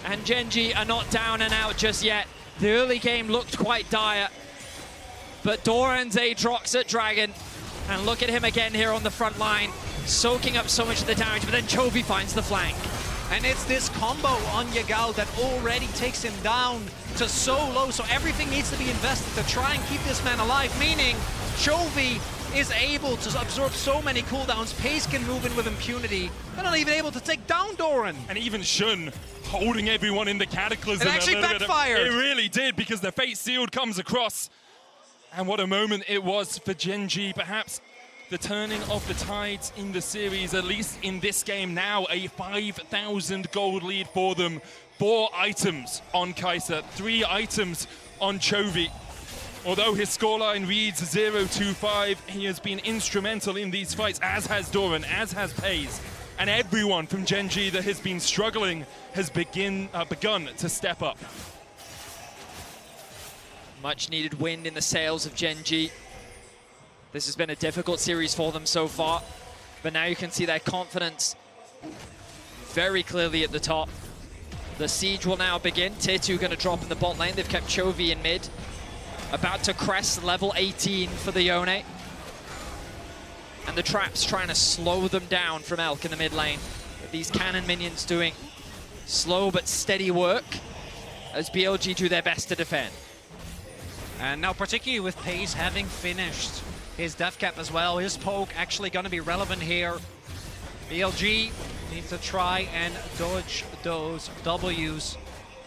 And GENG are not down and out just yet. The early game looked quite dire. But Doran's Aatrox at Dragon. And look at him again here on the front line, soaking up so much of the damage, but then Chovy finds the flank. And it's this combo on Yagao that already takes him down to so low, so everything needs to be invested to try and keep this man alive, meaning Chovy is able to absorb so many cooldowns. Pace can move in with impunity. They're not even able to take down Doran. And even Shun holding everyone in the Cataclysm. It actually backfired. It really did, because the Fate Sealed comes across. And what a moment it was for GENG. Perhaps the turning of the tides in the series, at least in this game now, a 5,000 gold lead for them. 4 items on Kai'Sa, 3 items on Chovy. Although his scoreline reads 0-2-5, he has been instrumental in these fights, as has Doran, as has Paze. And everyone from GENG that has been struggling has begun to step up. Much needed wind in the sails of GENG. This has been a difficult series for them so far, but now you can see their confidence very clearly at the top. The siege will now begin. Tier 2 going to drop in the bot lane. They've kept Chovy in mid. About to crest level 18 for the Yone. And the traps trying to slow them down from Elk in the mid lane. But these cannon minions doing slow but steady work as BLG do their best to defend. And now particularly with Pace having finished his death cap as well, his poke actually going to be relevant here. BLG needs to try and dodge those W's.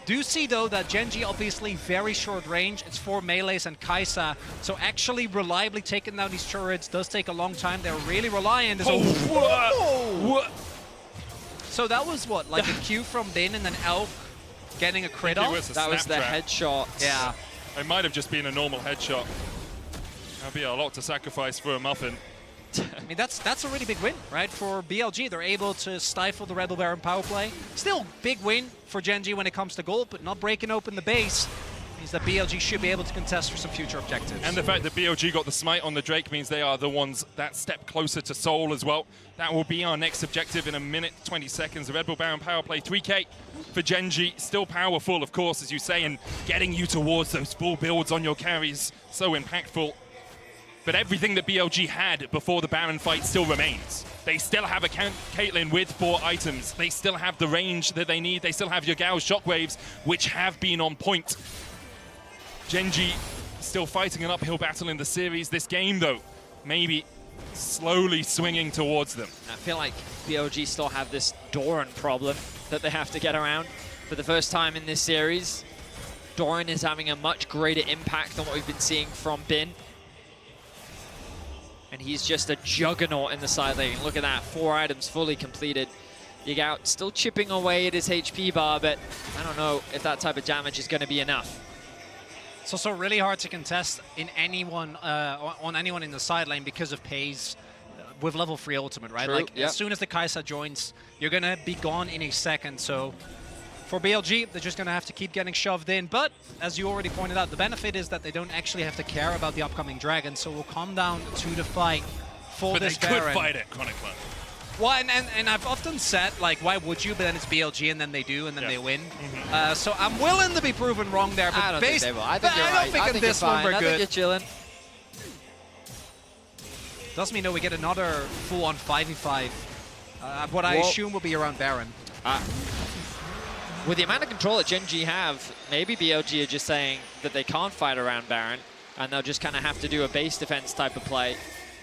Do see though that GENG obviously very short range. It's 4 melees and Kai'Sa, so actually reliably taking down these turrets does take a long time. They're really reliant. So that was what, like a Q from Bin and then Elk getting a crit off? That was the headshot. Yeah. It might have just been a normal headshot. That'd be a lot to sacrifice for a muffin. I mean, that's a really big win, right? For BLG, they're able to stifle the Rebel Baron power play. Still big win for GENG when it comes to gold, but not breaking open the base means that BLG should be able to contest for some future objectives. And the fact that BLG got the smite on the Drake means they are the ones that step closer to Soul as well. That will be our next objective in a minute, 20 seconds. The Red Bull Baron power play, 3K for GENG. Still powerful, of course, as you say, and getting you towards those full builds on your carries, so impactful. But everything that BLG had before the Baron fight still remains. They still have a Caitlyn with 4 items. They still have the range that they need. They still have Yagao's shockwaves, which have been on point. GENG still fighting an uphill battle in the series. This game, though, maybe slowly swinging towards them. I feel like BLG still have this Doran problem that they have to get around. For the first time in this series, Doran is having a much greater impact than what we've been seeing from Bin. And he's just a juggernaut in the side lane. Look at that, 4 items fully completed. Yagao still chipping away at his HP bar, but I don't know if that type of damage is going to be enough. It's also really hard to contest in anyone on anyone in the side lane because of Pace with level 3 ultimate, right? True, Like yep. as soon as the Kai'Sa joins, you're gonna be gone in a second. So for BLG, they're just gonna have to keep getting shoved in. But as you already pointed out, the benefit is that they don't actually have to care about the upcoming dragon, so we'll come down to the fight for this But they Baron. could fight it, chronically. Well, and I've often said, like, why would you? But then it's BLG, and then they do, and then they win. So I'm willing to be proven wrong there. But I don't think they will. I think but you're I right. don't think I in think this you're one fine. we're I good. think you're chilling. Does mean, though, we get another full-on 5v5. What I assume will be around Baron. With the amount of control that GENG have, maybe BLG are just saying that they can't fight around Baron, and they'll just kind of have to do a base defense type of play.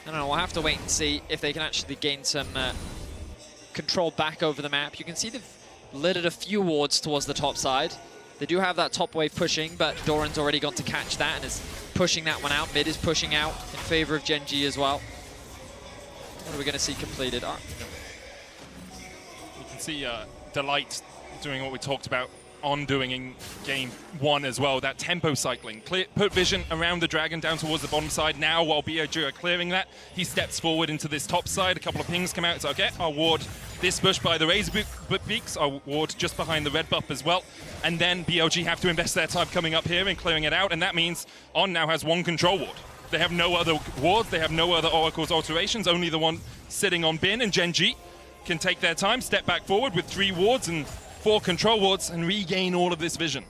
I don't know, we'll have to wait and see if they can actually gain some control back over the map. You can see they've littered a few wards towards the top side. They do have that top wave pushing, but Doran's already gone to catch that and is pushing that one out. Mid is pushing out in favor of GENG as well. What are we going to see completed? You can see Delight doing what we talked about on doing in game 1 as well, that tempo cycling. Put vision around the dragon down towards the bottom side. Now, while BLG are clearing that, he steps forward into this top side. A couple of pings come out. It's okay, I'll ward this bush by the Razor Beaks. I'll ward just behind the red buff as well. And then BLG have to invest their time coming up here and clearing it out. And that means On now has one control ward. They have no other wards. They have no other Oracle's alterations, only the one sitting on Bin. And GENG can take their time, step back forward with 3 wards and 4 control wards and regain all of this vision.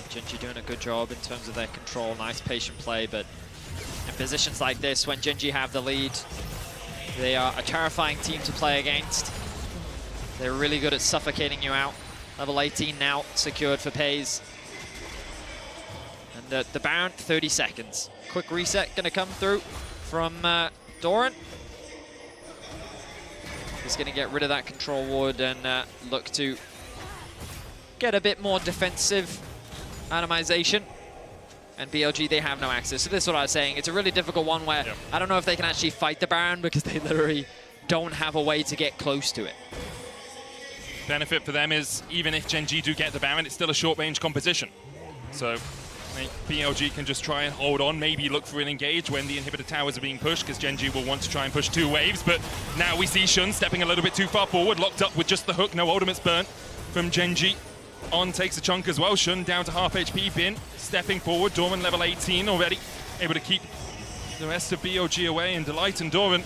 GENG doing a good job in terms of their control. Nice patient play, but in positions like this, when GENG have the lead, they are a terrifying team to play against. They're really good at suffocating you out. Level 18 now secured for Pays. And the Baron, 30 seconds. Quick reset gonna come through from Doran. He's going to get rid of that control ward and look to get a bit more defensive atomization. And BLG, they have no access. So this is what I was saying. It's a really difficult one where I don't know if they can actually fight the Baron because they literally don't have a way to get close to it. Benefit for them is even if GENG do get the Baron, it's still a short-range composition. So BLG can just try and hold on, maybe look for an engage when the inhibitor towers are being pushed, because GENG will want to try and push 2 waves. But now we see Shun stepping a little bit too far forward, locked up with just the hook, no ultimates burnt from GENG. On takes a chunk as well. Shun down to half HP. Bin stepping forward. Doran level 18 already, able to keep the rest of BLG away. And Delight and Doran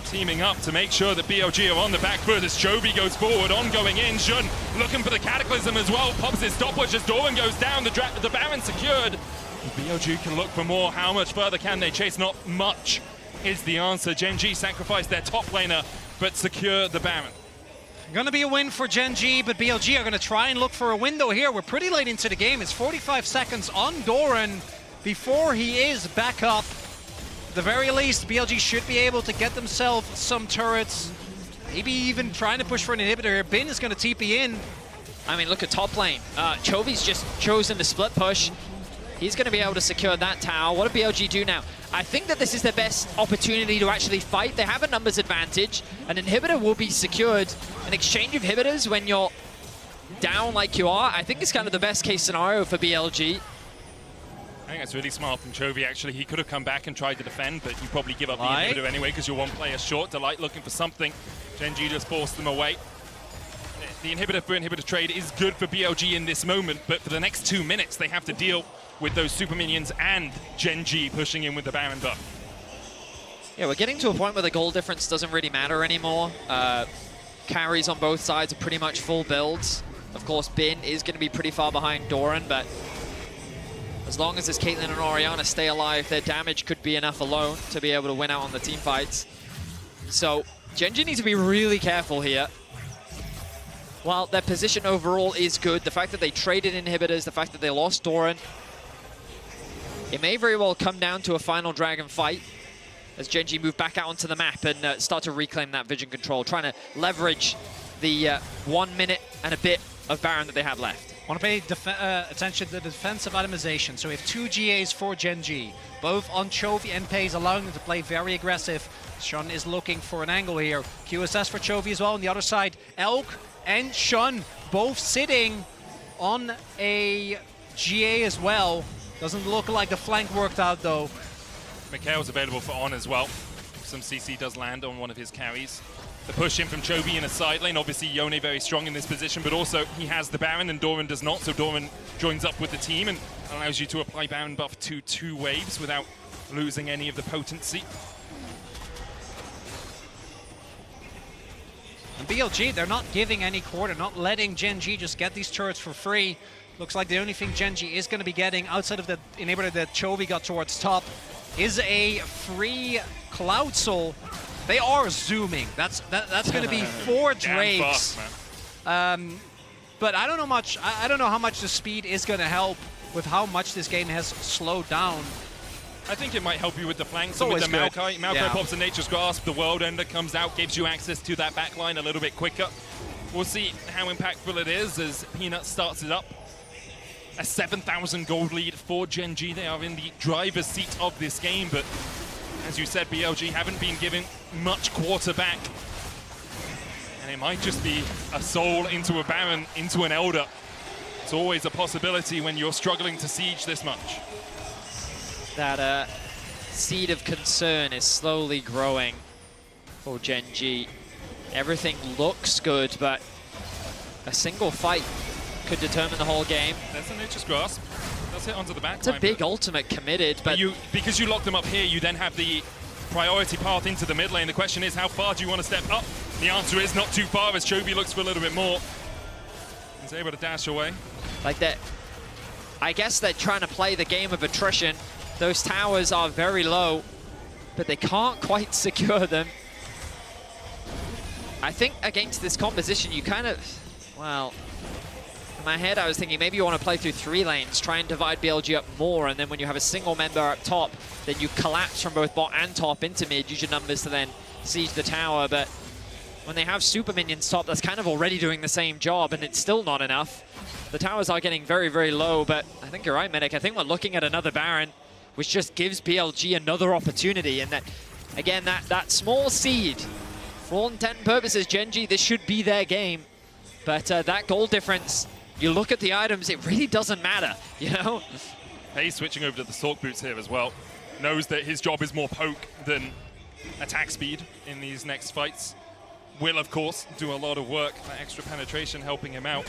teaming up to make sure that BLG are on the back foot as Chovy goes forward. On going in. Shun looking for the Cataclysm as well. Pops his stopwatch as Doran goes down. The Baron secured. BLG can look for more. How much further can they chase? Not much is the answer. GENG sacrificed their top laner, but secure the Baron. Gonna be a win for GENG, but BLG are gonna try and look for a window here. We're pretty late into the game. It's 45 seconds on Doran before he is back up. At the very least, BLG should be able to get themselves some turrets. Maybe even trying to push for an inhibitor here. Bin is gonna TP in. I mean, look at top lane. Chovy's just chosen to split push. He's going to be able to secure that tower. What do BLG do now? I think that this is their best opportunity to actually fight. They have a numbers advantage. An inhibitor will be secured. An exchange of inhibitors when you're down like you are, I think it's kind of the best case scenario for BLG. I think that's really smart from Chovy, actually. He could have come back and tried to defend, but you probably give up the inhibitor anyway because you're 1 player short. Delight looking for something. GENG just forced them away. The inhibitor for inhibitor trade is good for BLG in this moment, but for the next 2 minutes, they have to deal with those super minions and GENG pushing in with the Baron buff. Yeah, we're getting to a point where the goal difference doesn't really matter anymore. Carries on both sides are pretty much full builds. Of course, Bin is going to be pretty far behind Doran, but as long as this Caitlyn and Orianna stay alive, their damage could be enough alone to be able to win out on the team fights. So GENG need to be really careful here. While their position overall is good, the fact that they traded inhibitors, the fact that they lost Doran, it may very well come down to a final dragon fight as GENG move back out onto the map and start to reclaim that vision control, trying to leverage the 1 minute and a bit of Baron that they have left. Want to pay attention to the defensive atomization. So we have 2 GAs for GENG, both on Chovy and Pays, allowing them to play very aggressive. Shun is looking for an angle here. QSS for Chovy as well. On the other side, Elk and Shun both sitting on a GA as well. Doesn't look like the flank worked out though. Mikhail's available for On as well. Some CC does land on one of his carries. The push in from Chovy in a side lane. Obviously, Yone very strong in this position, but also he has the Baron and Doran does not. So Doran joins up with the team and allows you to apply Baron buff to 2 waves without losing any of the potency. And BLG, they're not giving any core. They're not letting GENG just get these turrets for free. Looks like the only thing GENG is going to be getting outside of the inhibitor that Chovy got towards top is a free Cloud Soul. They are zooming. That's going to be 4 Drakes. But I don't know much. I don't know how much the speed is going to help with how much this game has slowed down. I think it might help you with the flanks and with the Maokai. Maokai pops a Nature's Grasp, the World Ender comes out, gives you access to that backline a little bit quicker. We'll see how impactful it is as Peanut starts it up. A 7,000 gold lead for GENG. They are in the driver's seat of this game, but as you said, BLG haven't been given much quarterback. And it might just be a soul into a Baron, into an Elder. It's always a possibility when you're struggling to siege this much. That seed of concern is slowly growing for GENG. Everything looks good, but a single fight could determine the whole game. There's a Nature's Grasp. That's hit onto the back. It's a big ultimate committed, but because you lock them up here, you then have the priority path into the mid lane. The question is, how far do you want to step up? The answer is not too far, as Chovy looks for a little bit more. He's able to dash away. Like that, I guess they're trying to play the game of attrition. Those towers are very low, but they can't quite secure them. I think against this composition, you kind of, well, in my head I was thinking maybe you want to play through 3 lanes, try and divide BLG up more, and then when you have a single member up top, then you collapse from both bot and top into mid, use your numbers to then siege the tower. But when they have super minions top, that's kind of already doing the same job, and it's still not enough. The towers are getting very, very low, but I think you're right, Medic. I think we're looking at another Baron, which just gives BLG another opportunity. And that, again, that small seed, for all intent and purposes, GENG, this should be their game. But that goal difference, you look at the items, it really doesn't matter, you know? He's switching over to the Sork Boots here as well. Knows that his job is more poke than attack speed in these next fights. Will, of course, do a lot of work, that extra penetration helping him out.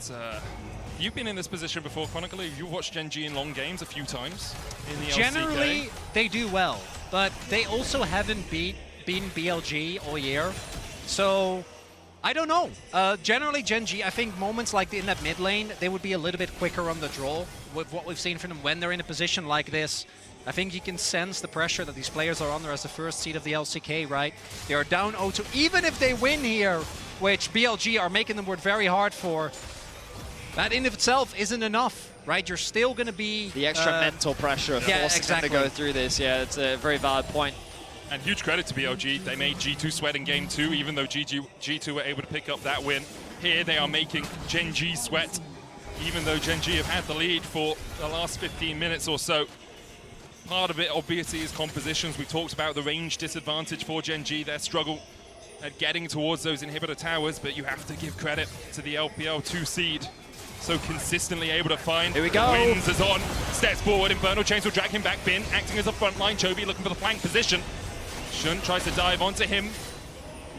But, you've been in this position before, Chronicle. You've watched GENG in long games a few times in the Generally, LCK. they do well, but they also haven't beaten BLG all year. So, I don't know. Generally, GENG, I think moments like in that mid lane, they would be a little bit quicker on the draw with what we've seen from them when they're in a position like this. I think you can sense the pressure that these players are under as the first seed of the LCK, right? They are down 0-2. Even if they win here, which BLG are making them work very hard for, that in of itself isn't enough, right? You're still going to be... The extra mental pressure of forcing them to go through this. Yeah, it's a very valid point. And huge credit to BLG. They made G2 sweat in game 2, even though G2 were able to pick up that win. Here they are making GENG sweat, even though GENG have had the lead for the last 15 minutes or so. Part of it, obviously, is compositions. We talked about the range disadvantage for GENG, their struggle at getting towards those inhibitor towers, but you have to give credit to the LPL 2 seed. So consistently able to find. Here we go. Wins is on. Steps forward. Infernal Chains will drag him back. Bin acting as a front line. Chovy looking for the flank position. Shun tries to dive onto him.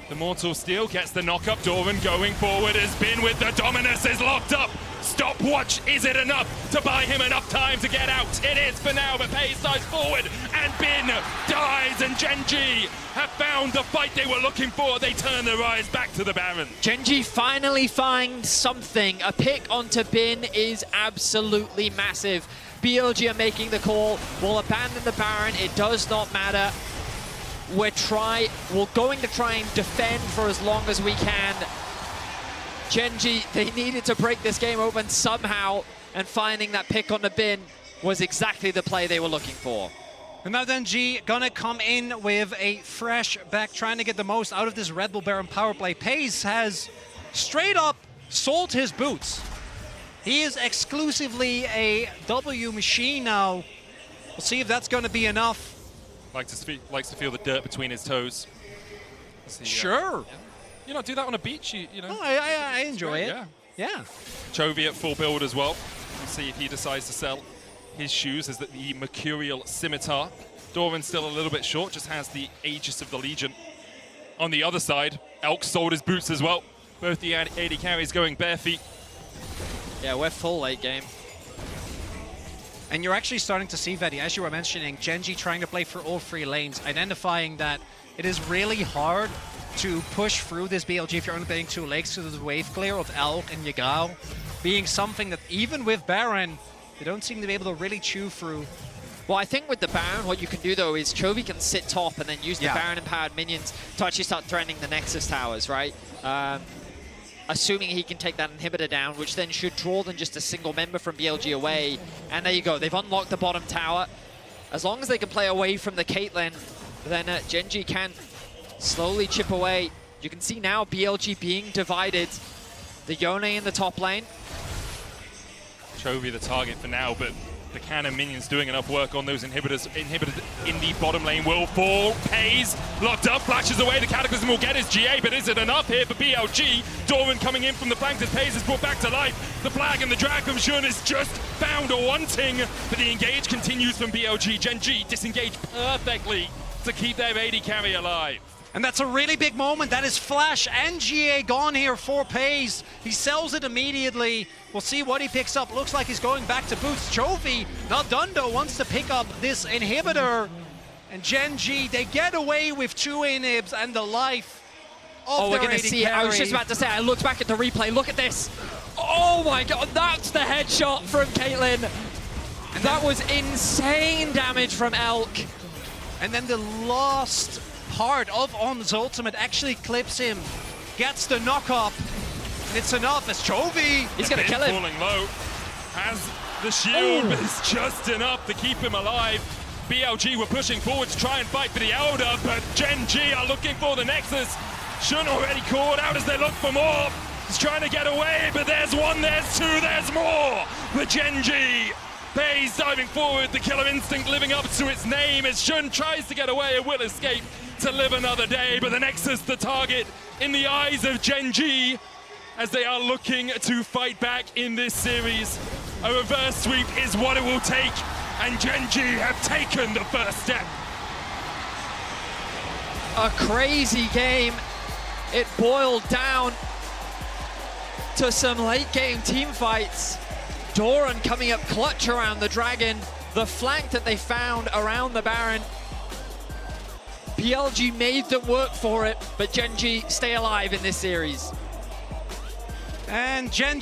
The Mortal Steel gets the knock-up. Doran going forward as Bin with the Dominus is locked up. Stopwatch, is it enough to buy him enough time to get out? It is for now, but Pace dives forward and Bin dies, and GENG have found the fight they were looking for. They turn their eyes back to the Baron. GENG finally find something. A pick onto Bin is absolutely massive. BLG are making the call. We'll abandon the Baron. It does not matter. We're going to try and defend for as long as we can. GENG, they needed to break this game open somehow, and finding that pick on the Bin was exactly the play they were looking for. And now then G gonna come in with a fresh back, trying to get the most out of this Red Bull Baron power play. Pace has straight up sold his boots. He is exclusively a W machine now. We'll see if that's gonna be enough. Likes to feel the dirt between his toes. Sure. You know, do that on a beach, you know. Oh, I enjoy it. Yeah. Chovy at full build as well. We'll see if he decides to sell his shoes as the Mercurial Scimitar. Doran's still a little bit short, just has the Aegis of the Legion. On the other side, Elk sold his boots as well. Both the AD carries going bare feet. Yeah, we're full late game. And you're actually starting to see, Vedi, as you were mentioning, GENG trying to play for all 3 lanes, identifying that it is really hard to push through this BLG if you're only playing 2 lanes, to the wave clear of Elk and Yagao being something that even with Baron, they don't seem to be able to really chew through. Well, I think with the Baron, what you can do, though, is Chovy can sit top and then use the Baron-empowered minions to actually start threatening the Nexus towers, right? Assuming he can take that inhibitor down, which then should draw than just a single member from BLG away. And there you go, they've unlocked the bottom tower. As long as they can play away from the Caitlyn, then GENG can slowly chip away You can see now BLG being divided. The Yone in the top lane. Chovy the target for now, but the cannon minions doing enough work on those inhibitors. Inhibited in the bottom lane will fall. Pays locked up, flashes away. The Cataclysm will get his GA, but is it enough here for BLG? Doran coming in from the flanks as Pays is brought back to life. The flag and the drag from Shun is just found wanting, but the engage continues from BLG. GENG disengaged perfectly to keep their AD carry alive. And that's a really big moment. That is Flash and GA gone here for Pays. He sells it immediately. We'll see what he picks up. Looks like he's going back to boots. Chovy, not done though, wants to pick up this inhibitor. And GENG, they get away with 2 inhibs and the life of we're their going to AD see it. I was carry. just about to say, I looked back at the replay. Look at this. Oh my god, that's the headshot from Caitlyn. And that was insane damage from Elk. And then the last part of On's ultimate actually clips him, gets the knock up, and it's enough as Chovy. He's going to kill him. Falling low, has the shield, but it's just enough to keep him alive. BLG were pushing forward to try and fight for the Elder, but GENG are looking for the Nexus. Shun already called out as they look for more. He's trying to get away, but there's one, there's two, there's more. But GENG, Pays diving forward, the killer instinct living up to its name as Shun tries to get away and will escape to live another day, but the Nexus, the target in the eyes of GENG as they are looking to fight back in this series. A reverse sweep is what it will take, and GENG have taken the first step. A crazy game. It boiled down to some late game team fights. Doran coming up clutch around the Dragon. The flank that they found around the Baron. BLG made them work for it, but GENG stay alive in this series. And GENG